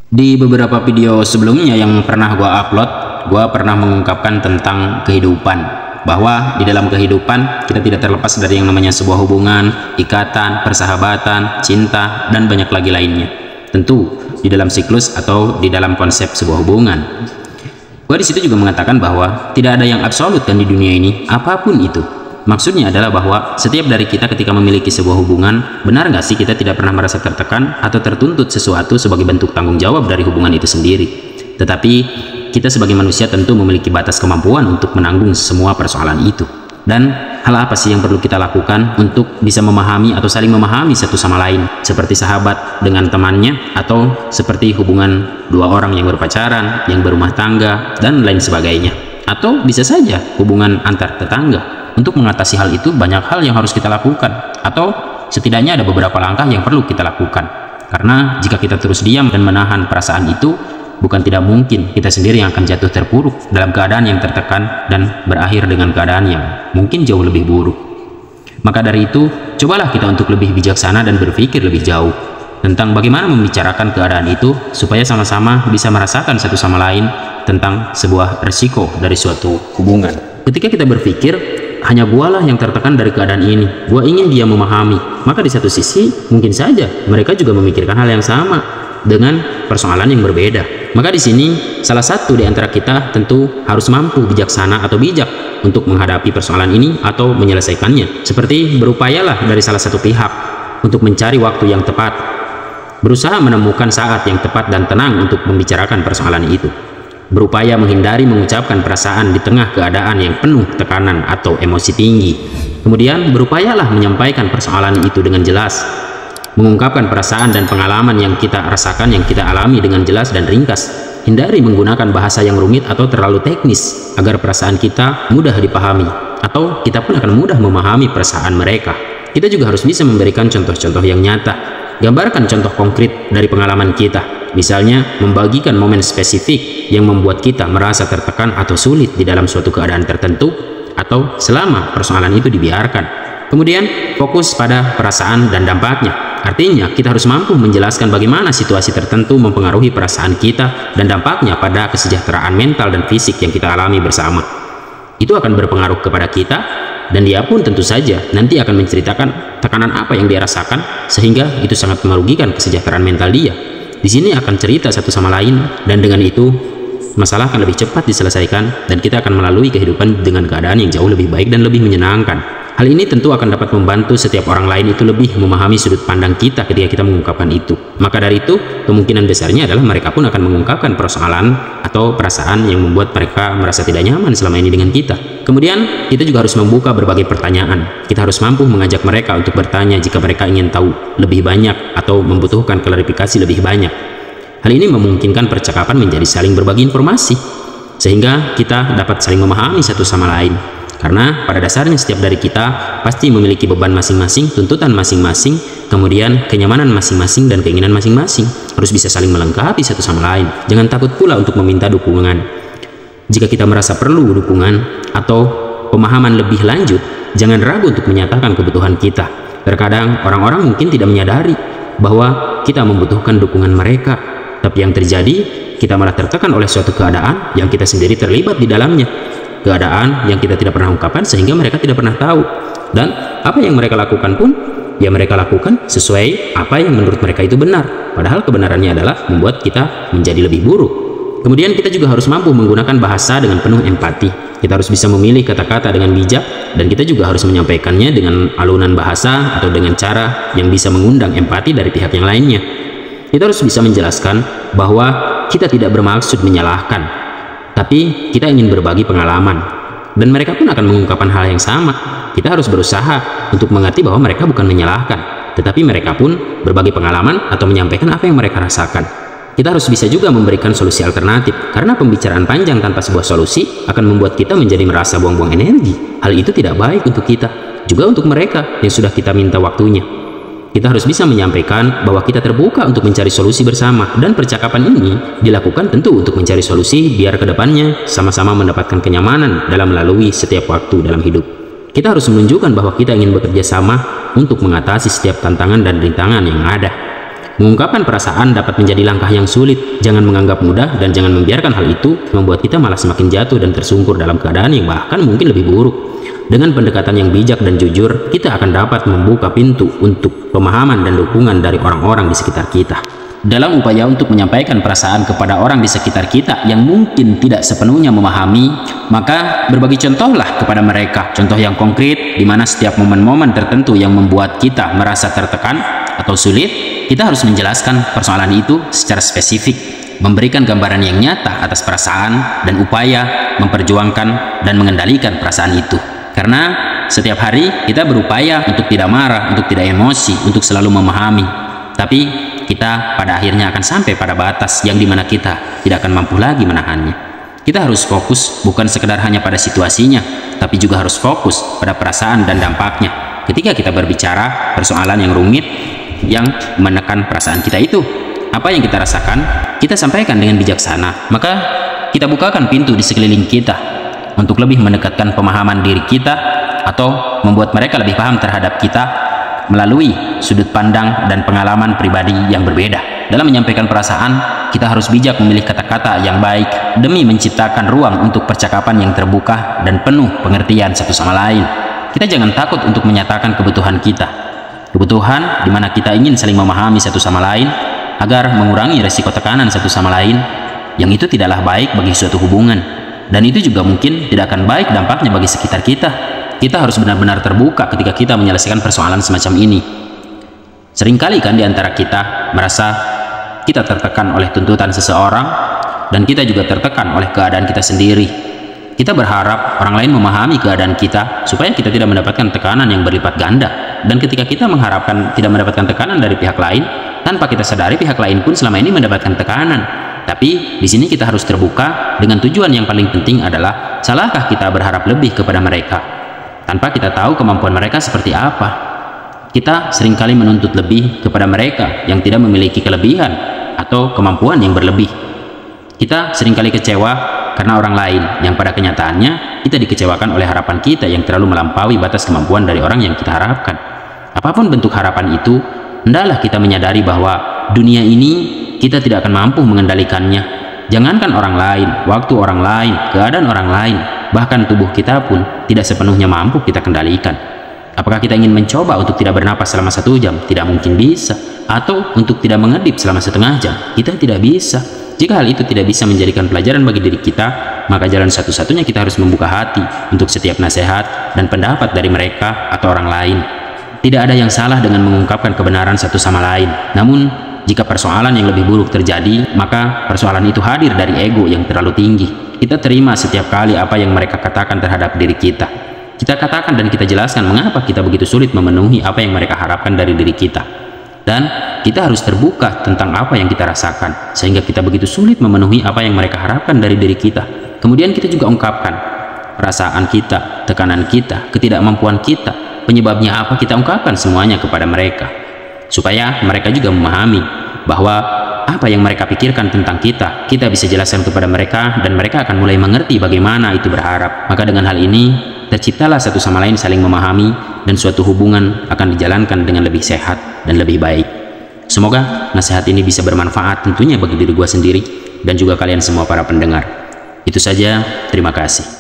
Di beberapa video sebelumnya yang pernah gua upload, gua pernah mengungkapkan tentang kehidupan, bahwa di dalam kehidupan kita tidak terlepas dari yang namanya sebuah hubungan, ikatan, persahabatan, cinta, dan banyak lagi lainnya. Tentu di dalam siklus atau di dalam konsep sebuah hubungan. Gua di situ juga mengatakan bahwa tidak ada yang absolut kan di dunia ini, apapun itu. Maksudnya adalah bahwa setiap dari kita ketika memiliki sebuah hubungan, benar nggak sih kita tidak pernah merasa tertekan atau tertuntut sesuatu sebagai bentuk tanggung jawab dari hubungan itu sendiri. Tetapi kita sebagai manusia tentu memiliki batas kemampuan untuk menanggung semua persoalan itu. Dan hal apa sih yang perlu kita lakukan untuk bisa memahami atau saling memahami satu sama lain, seperti sahabat dengan temannya, atau seperti hubungan dua orang yang berpacaran, yang berumah tangga, dan lain sebagainya. Atau bisa saja hubungan antar tetangga. Untuk mengatasi hal itu banyak hal yang harus kita lakukan, atau setidaknya ada beberapa langkah yang perlu kita lakukan. Karena jika kita terus diam dan menahan perasaan itu, bukan tidak mungkin kita sendiri yang akan jatuh terpuruk dalam keadaan yang tertekan dan berakhir dengan keadaan yang mungkin jauh lebih buruk. Maka dari itu, cobalah kita untuk lebih bijaksana dan berpikir lebih jauh tentang bagaimana membicarakan keadaan itu supaya sama-sama bisa merasakan satu sama lain tentang sebuah resiko dari suatu hubungan. Ketika kita berpikir, hanya gualah yang tertekan dari keadaan ini, gua ingin dia memahami, maka di satu sisi mungkin saja mereka juga memikirkan hal yang sama dengan persoalan yang berbeda. Maka di sini salah satu di antara kita tentu harus mampu bijaksana atau bijak untuk menghadapi persoalan ini atau menyelesaikannya. Seperti berupayalah dari salah satu pihak untuk mencari waktu yang tepat, berusaha menemukan saat yang tepat dan tenang untuk membicarakan persoalan itu, berupaya menghindari mengucapkan perasaan di tengah keadaan yang penuh tekanan atau emosi tinggi. Kemudian berupayalah menyampaikan persoalan itu dengan jelas, mengungkapkan perasaan dan pengalaman yang kita rasakan, yang kita alami dengan jelas dan ringkas. Hindari menggunakan bahasa yang rumit atau terlalu teknis agar perasaan kita mudah dipahami, atau kita pun akan mudah memahami perasaan mereka. Kita juga harus bisa memberikan contoh-contoh yang nyata. Gambarkan contoh konkret dari pengalaman kita. Misalnya, membagikan momen spesifik yang membuat kita merasa tertekan atau sulit di dalam suatu keadaan tertentu, atau selama persoalan itu dibiarkan. Kemudian, fokus pada perasaan dan dampaknya. Artinya, kita harus mampu menjelaskan bagaimana situasi tertentu mempengaruhi perasaan kita dan dampaknya pada kesejahteraan mental dan fisik yang kita alami bersama. Itu akan berpengaruh kepada kita, dan dia pun tentu saja nanti akan menceritakan tekanan apa yang dia rasakan, sehingga itu sangat merugikan kesejahteraan mental dia. Di sini akan cerita satu sama lain, dan dengan itu masalah akan lebih cepat diselesaikan dan kita akan melalui kehidupan dengan keadaan yang jauh lebih baik dan lebih menyenangkan. Hal ini tentu akan dapat membantu setiap orang lain itu lebih memahami sudut pandang kita ketika kita mengungkapkan itu. Maka dari itu, kemungkinan besarnya adalah mereka pun akan mengungkapkan persoalan atau perasaan yang membuat mereka merasa tidak nyaman selama ini dengan kita. Kemudian, kita juga harus membuka berbagai pertanyaan. Kita harus mampu mengajak mereka untuk bertanya jika mereka ingin tahu lebih banyak atau membutuhkan klarifikasi lebih banyak. Hal ini memungkinkan percakapan menjadi saling berbagi informasi, sehingga kita dapat saling memahami satu sama lain. Karena pada dasarnya setiap dari kita pasti memiliki beban masing-masing, tuntutan masing-masing, kemudian kenyamanan masing-masing dan keinginan masing-masing. Harus bisa saling melengkapi satu sama lain. Jangan takut pula untuk meminta dukungan. Jika kita merasa perlu dukungan atau pemahaman lebih lanjut, jangan ragu untuk menyatakan kebutuhan kita. Terkadang orang-orang mungkin tidak menyadari bahwa kita membutuhkan dukungan mereka, tapi yang terjadi kita malah tertekan oleh suatu keadaan yang kita sendiri terlibat di dalamnya. Keadaan yang kita tidak pernah ungkapkan sehingga mereka tidak pernah tahu, dan apa yang mereka lakukan pun ya mereka lakukan sesuai apa yang menurut mereka itu benar, padahal kebenarannya adalah membuat kita menjadi lebih buruk. Kemudian kita juga harus mampu menggunakan bahasa dengan penuh empati. Kita harus bisa memilih kata-kata dengan bijak, dan kita juga harus menyampaikannya dengan alunan bahasa atau dengan cara yang bisa mengundang empati dari pihak yang lainnya. Kita harus bisa menjelaskan bahwa kita tidak bermaksud menyalahkan, tapi kita ingin berbagi pengalaman, dan mereka pun akan mengungkapkan hal yang sama. Kita harus berusaha untuk mengerti bahwa mereka bukan menyalahkan, tetapi mereka pun berbagi pengalaman atau menyampaikan apa yang mereka rasakan. Kita harus bisa juga memberikan solusi alternatif, karena pembicaraan panjang tanpa sebuah solusi akan membuat kita menjadi merasa buang-buang energi. Hal itu tidak baik untuk kita, juga untuk mereka yang sudah kita minta waktunya. Kita harus bisa menyampaikan bahwa kita terbuka untuk mencari solusi bersama, dan percakapan ini dilakukan tentu untuk mencari solusi biar kedepannya sama-sama mendapatkan kenyamanan dalam melalui setiap waktu dalam hidup. Kita harus menunjukkan bahwa kita ingin bekerja sama untuk mengatasi setiap tantangan dan rintangan yang ada. Mengungkapkan perasaan dapat menjadi langkah yang sulit. Jangan menganggap mudah dan jangan membiarkan hal itu membuat kita malah semakin jatuh dan tersungkur dalam keadaan yang bahkan mungkin lebih buruk. Dengan pendekatan yang bijak dan jujur, kita akan dapat membuka pintu untuk pemahaman dan dukungan dari orang-orang di sekitar kita. Dalam upaya untuk menyampaikan perasaan kepada orang di sekitar kita yang mungkin tidak sepenuhnya memahami, maka berbagi contohlah kepada mereka. Contoh yang konkret di mana setiap momen-momen tertentu yang membuat kita merasa tertekan atau sulit, kita harus menjelaskan persoalan itu secara spesifik, memberikan gambaran yang nyata atas perasaan dan upaya memperjuangkan dan mengendalikan perasaan itu. Karena setiap hari kita berupaya untuk tidak marah, untuk tidak emosi, untuk selalu memahami. Tapi kita pada akhirnya akan sampai pada batas yang dimana kita tidak akan mampu lagi menahannya. Kita harus fokus bukan sekedar hanya pada situasinya, tapi juga harus fokus pada perasaan dan dampaknya. Ketika kita berbicara persoalan yang rumit, yang menekan perasaan kita itu, apa yang kita rasakan, kita sampaikan dengan bijaksana. Maka kita bukakan pintu di sekeliling kita untuk lebih mendekatkan pemahaman diri kita atau membuat mereka lebih paham terhadap kita melalui sudut pandang dan pengalaman pribadi yang berbeda. Dalam menyampaikan perasaan, kita harus bijak memilih kata-kata yang baik demi menciptakan ruang untuk percakapan yang terbuka dan penuh pengertian satu sama lain. Kita jangan takut untuk menyatakan kebutuhan kita. Kebutuhan di mana kita ingin saling memahami satu sama lain agar mengurangi resiko tekanan satu sama lain, yang itu tidaklah baik bagi suatu hubungan, dan itu juga mungkin tidak akan baik dampaknya bagi sekitar kita. Kita harus benar-benar terbuka ketika kita menyelesaikan persoalan semacam ini. Seringkali kan di antara kita merasa kita tertekan oleh tuntutan seseorang, dan kita juga tertekan oleh keadaan kita sendiri. Kita berharap orang lain memahami keadaan kita supaya kita tidak mendapatkan tekanan yang berlipat ganda. Dan ketika kita mengharapkan tidak mendapatkan tekanan dari pihak lain, tanpa kita sadari pihak lain pun selama ini mendapatkan tekanan. Tapi di sini kita harus terbuka dengan tujuan yang paling penting adalah, salahkah kita berharap lebih kepada mereka tanpa kita tahu kemampuan mereka seperti apa? Kita seringkali menuntut lebih kepada mereka yang tidak memiliki kelebihan atau kemampuan yang berlebih. Kita seringkali kecewa karena orang lain yang pada kenyataannya kita dikecewakan oleh harapan kita yang terlalu melampaui batas kemampuan dari orang yang kita harapkan. Apapun bentuk harapan itu, hendaklah kita menyadari bahwa dunia ini kita tidak akan mampu mengendalikannya. Jangankan orang lain, waktu orang lain, keadaan orang lain, bahkan tubuh kita pun tidak sepenuhnya mampu kita kendalikan. Apakah kita ingin mencoba untuk tidak bernapas selama 1 jam? Tidak mungkin bisa. Atau untuk tidak mengedip selama setengah jam? Kita tidak bisa. Jika hal itu tidak bisa menjadikan pelajaran bagi diri kita, maka jalan satu-satunya kita harus membuka hati untuk setiap nasihat dan pendapat dari mereka atau orang lain. Tidak ada yang salah dengan mengungkapkan kebenaran satu sama lain. Namun, jika persoalan yang lebih buruk terjadi, maka persoalan itu hadir dari ego yang terlalu tinggi. Kita terima setiap kali apa yang mereka katakan terhadap diri kita. Kita katakan dan kita jelaskan mengapa kita begitu sulit memenuhi apa yang mereka harapkan dari diri kita. Dan kita harus terbuka tentang apa yang kita rasakan, sehingga kita begitu sulit memenuhi apa yang mereka harapkan dari diri kita. Kemudian kita juga ungkapkan perasaan kita, tekanan kita, ketidakmampuan kita, penyebabnya apa, kita ungkapkan semuanya kepada mereka, supaya mereka juga memahami bahwa apa yang mereka pikirkan tentang kita bisa jelaskan kepada mereka, dan mereka akan mulai mengerti bagaimana itu berharap. Maka dengan hal ini terciptalah satu sama lain saling memahami, dan suatu hubungan akan dijalankan dengan lebih sehat dan lebih baik. Semoga nasihat ini bisa bermanfaat tentunya bagi diri gua sendiri dan juga kalian semua para pendengar. Itu saja, terima kasih.